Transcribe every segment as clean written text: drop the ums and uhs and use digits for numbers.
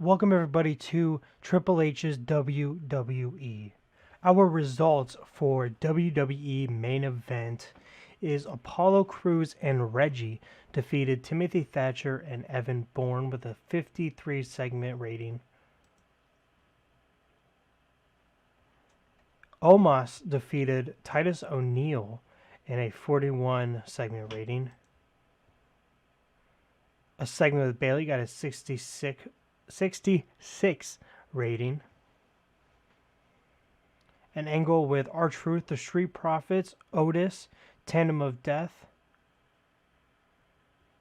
Welcome everybody to Triple H's WWE. Our results for WWE main event is Apollo Crews and Reggie defeated Timothy Thatcher and Evan Bourne with a 53 segment rating. Omos defeated Titus O'Neil in a 41 segment rating. A segment with Bailey got a 66 rating. An angle with R-Truth, the Street Profits, Otis, Tandem of Death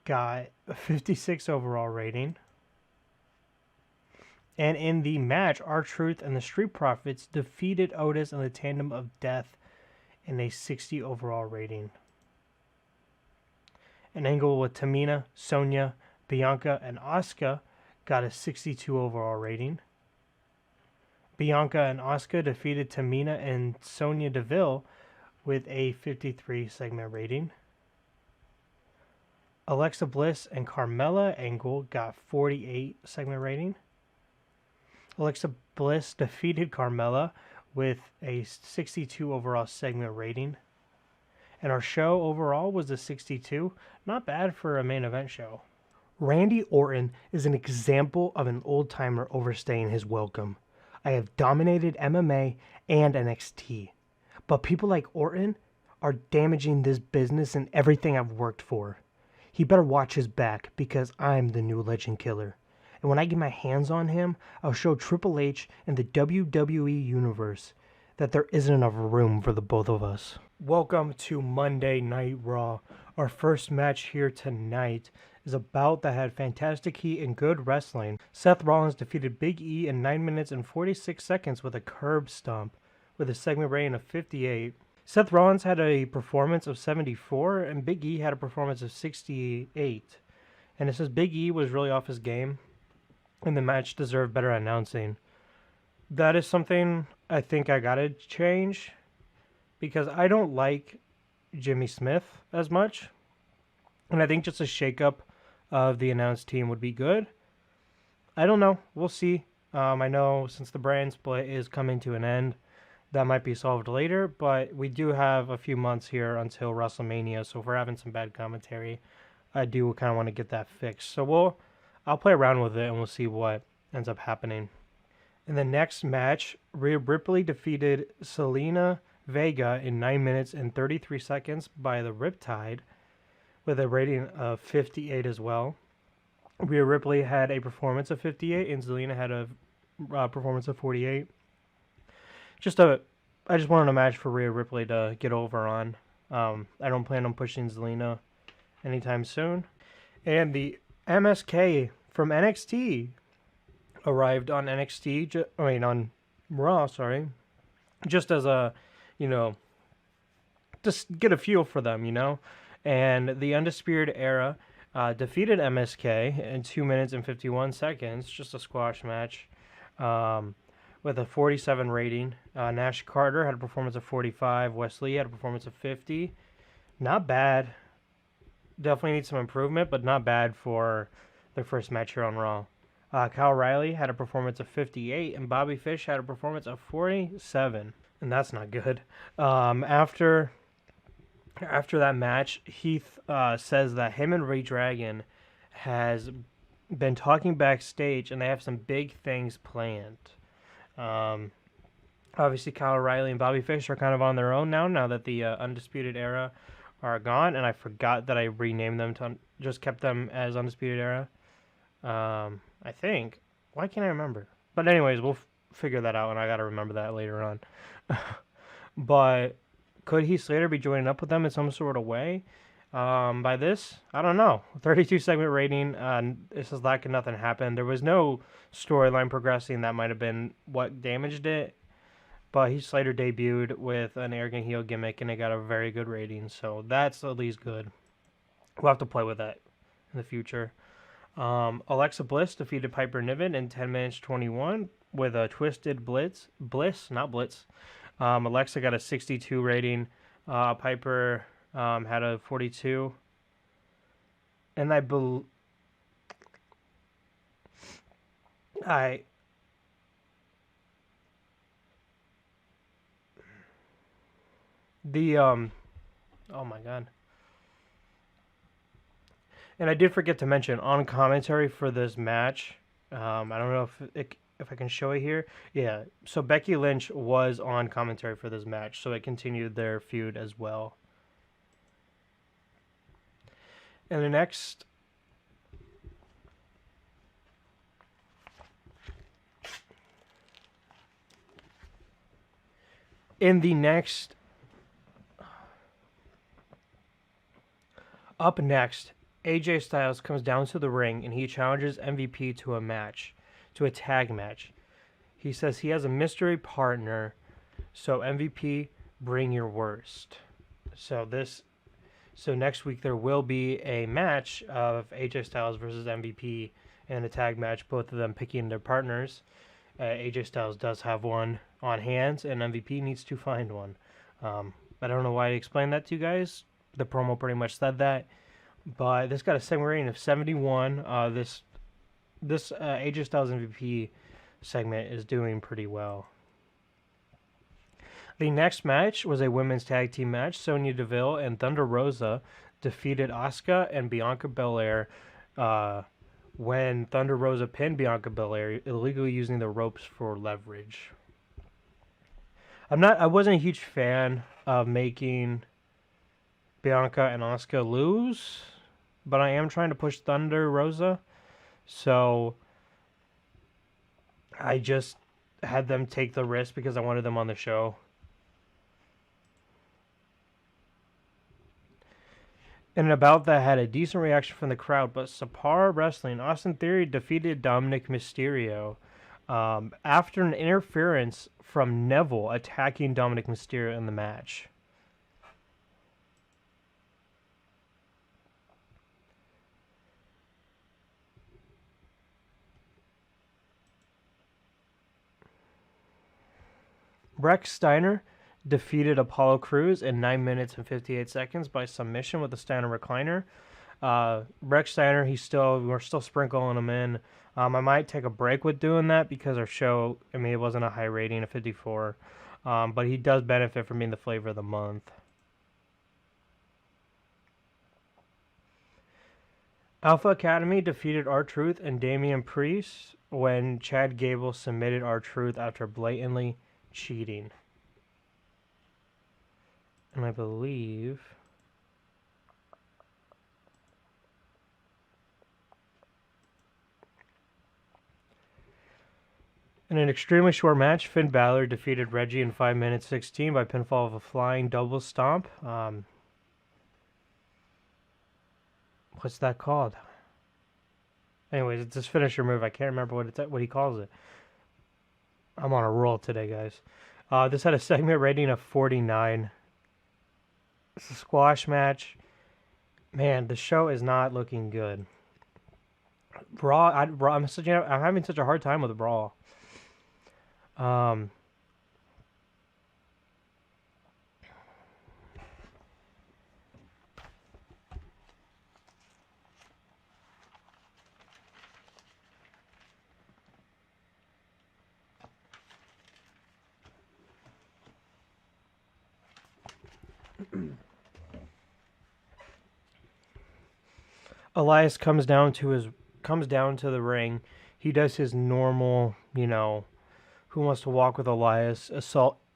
got a 56 overall rating. And in the match, R-Truth and the Street Profits defeated Otis and the Tandem of Death in a 60 overall rating. An angle with Tamina, Sonya, Bianca, and Asuka got a 62 overall rating. Bianca and Asuka defeated Tamina and Sonya Deville with a 53 segment rating. Alexa Bliss and Carmella angle got 48 segment rating. Alexa Bliss defeated Carmella with a 62 overall segment rating. And our show overall was a 62. Not bad for a main event show. Randy Orton is an example of an old-timer overstaying his welcome. I have dominated MMA and NXT, but people like Orton are damaging this business and everything I've worked for. He better watch his back because I'm the new legend killer. And when I get my hands on him, I'll show Triple H and the WWE Universe that there isn't enough room for the both of us. Welcome to Monday Night Raw. Our first match here tonight is a bout that had fantastic heat and good wrestling. Seth Rollins defeated Big E in 9 minutes and 46 seconds with a curb stomp with a segment rating of 58. Seth Rollins had a performance of 74 and Big E had a performance of 68. And it says Big E was really off his game and the match deserved better announcing. That is something I think I gotta change because I don't like Jimmy Smith as much. And I think just a shakeup of the announced team would be good. I don't know. We'll see. I know since the brand split is coming to an end, that might be solved later. But we do have a few months here until WrestleMania. So if we're having some bad commentary, I do kind of want to get that fixed. So I'll play around with it and we'll see what ends up happening. In the next match, Rhea Ripley defeated Selena Vega in 9 minutes and 33 seconds by the Riptide, with a rating of 58 as well. Rhea Ripley had a performance of 58, and Zelina had a performance of 48. I just wanted a match for Rhea Ripley to get over on. I don't plan on pushing Zelina anytime soon. And the MSK from NXT arrived on on Raw, just as a, just get a feel for them, And the Undisputed Era defeated MSK in 2 minutes and 51 seconds, just a squash match, with a 47 rating. Nash Carter had a performance of 45. Wesley had a performance of 50. Not bad. Definitely needs some improvement, but not bad for their first match here on Raw. Kyle O'Reilly had a performance of 58, and Bobby Fish had a performance of 47, and that's not good. After that match, Heath says that him and Ray Dragon has been talking backstage, and they have some big things planned. Obviously, Kyle O'Reilly and Bobby Fish are kind of on their own now that the Undisputed Era are gone, and I forgot that I renamed them to just kept them as Undisputed Era. I think. Why can't I remember? But anyways, we'll figure that out, and I got to remember that later on. But could Heath Slater be joining up with them in some sort of way? By this, I don't know. 32 segment rating. This is like nothing happened. There was no storyline progressing. That might have been what damaged it. But Heath Slater debuted with an arrogant heel gimmick, and it got a very good rating. So that's at least good. We'll have to play with that in the future. Alexa Bliss defeated Piper Niven in 10 minutes 21 with a twisted Bliss. Alexa got a 62 rating. Piper had a 42. And I the oh my god. And I did forget to mention on commentary for this match. I don't know if I can show it here. Yeah, so Becky Lynch was on commentary for this match, so it continued their feud as well. And the next, in the next, up next, AJ Styles comes down to the ring and he challenges MVP to a match, to a tag match. He says he has a mystery partner, so MVP, bring your worst. So next week there will be a match of AJ Styles versus MVP and a tag match, both of them picking their partners. AJ Styles does have one on hand, and MVP needs to find one. I don't know why I explained that to you guys. The promo pretty much said that. But this got a segment rating of 71. This AJ Styles MVP segment is doing pretty well. The next match was a women's tag team match. Sonya Deville and Thunder Rosa defeated Asuka and Bianca Belair when Thunder Rosa pinned Bianca Belair, illegally using the ropes for leverage. I wasn't a huge fan of making Bianca and Asuka lose, but I am trying to push Thunder Rosa, so I just had them take the risk because I wanted them on the show. And about that had a decent reaction from the crowd, but Sapar Wrestling, Austin Theory defeated Dominic Mysterio after an interference from Neville attacking Dominic Mysterio in the match. Rex Steiner defeated Apollo Crews in 9 minutes and 58 seconds by submission with the Steiner recliner. Rex Steiner, we're still sprinkling him in. I might take a break with doing that because our show, it wasn't a high rating of 54. But he does benefit from being the flavor of the month. Alpha Academy defeated R-Truth and Damian Priest when Chad Gable submitted R-Truth after blatantly cheating. And I believe in an extremely short match, Finn Balor defeated Reggie in 5 minutes 16 by pinfall of a flying double stomp. What's that called? Anyways, it's his finisher move. I can't remember what he calls it. I'm on a roll today, guys. This had a segment rating of 49. It's a squash match. Man, the show is not looking good. I'm having such a hard time with Raw. Elias comes down to the ring. He does his normal, who wants to walk with Elias,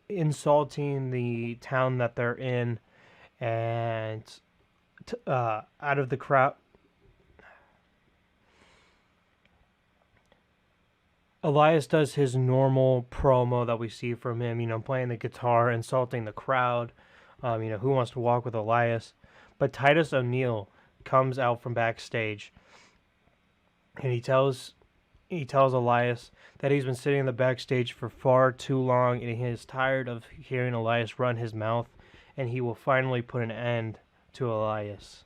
insulting the town that they're in, and out of the crowd. Elias does his normal promo that we see from him, playing the guitar, insulting the crowd. Who wants to walk with Elias? But Titus O'Neil comes out from backstage, and he tells Elias that he's been sitting in the backstage for far too long, and he is tired of hearing Elias run his mouth, and he will finally put an end to Elias.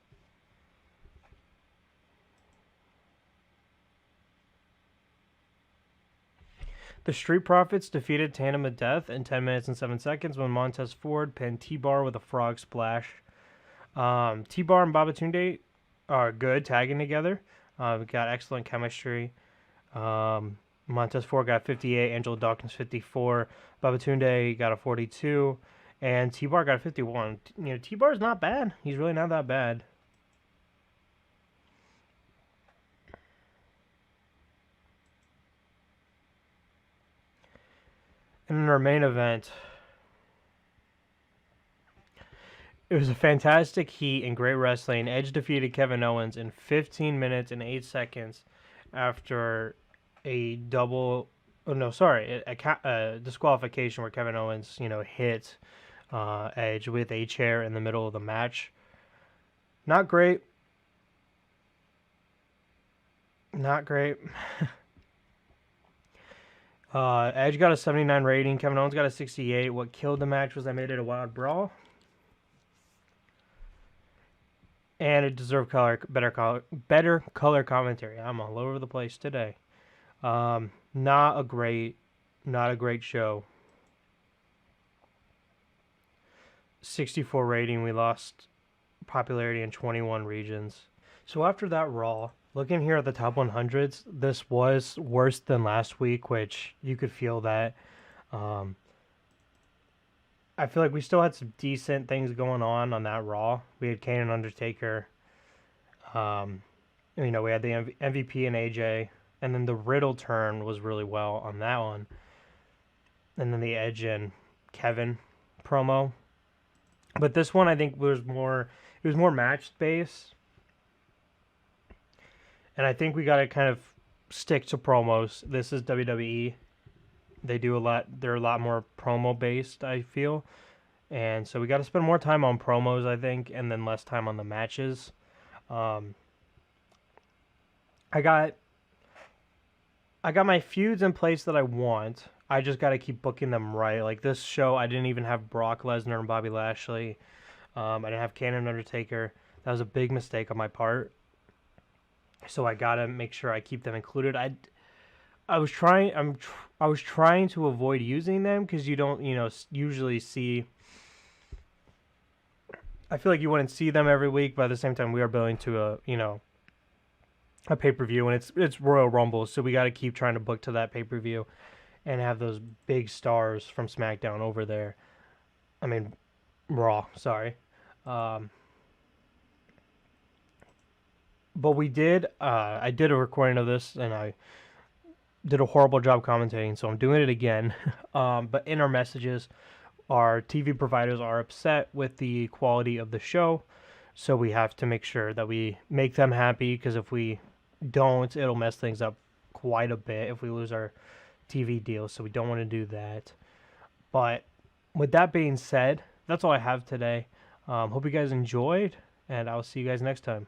The Street Profits defeated Tandem of Death in 10 minutes and 7 seconds when Montez Ford pinned T-Bar with a frog splash. T-Bar and Babatunde are good tagging together. We've got excellent chemistry. Montez Ford got 58. Angelo Dawkins 54. Babatunde got a 42. And T-Bar got a 51. T-Bar's not bad. He's really not that bad. And in our main event, it was a fantastic heat and great wrestling. Edge defeated Kevin Owens in 15 minutes and 8 seconds after a disqualification where Kevin Owens, hit Edge with a chair in the middle of the match. Not great. Not great. Edge got a 79 rating. Kevin Owens got a 68. What killed the match was I made it a wild brawl. And it deserved better color commentary. I'm all over the place today. Not a great show. 64 rating. We lost popularity in 21 regions. So after that Raw, looking here at the top 100s, this was worse than last week, which you could feel that. I feel like we still had some decent things going on that Raw. We had Kane and Undertaker. We had the MVP and AJ. And then the Riddle turn was really well on that one. And then the Edge and Kevin promo. But this one I think was more match based. And I think we got to kind of stick to promos. This is WWE. They do a lot. They're a lot more promo based, I feel. And so we got to spend more time on promos, I think, and then less time on the matches. I got my feuds in place that I want. I just got to keep booking them right. Like this show, I didn't even have Brock Lesnar and Bobby Lashley. I didn't have Kane and Undertaker. That was a big mistake on my part. So I got to make sure I keep them included. I was trying to avoid using them because you don't, usually see. I feel like you wouldn't see them every week, but at the same time, we are building to a pay-per-view, and it's Royal Rumble, so we got to keep trying to book to that pay-per-view and have those big stars from SmackDown over there. I mean, Raw, sorry. But we did, I did a recording of this, and I did a horrible job commentating, so I'm doing it again. But in our messages, our TV providers are upset with the quality of the show, so we have to make sure that we make them happy, because if we don't, it'll mess things up quite a bit if we lose our TV deal, so we don't want to do that. But with that being said, that's all I have today. Hope you guys enjoyed, and I'll see you guys next time.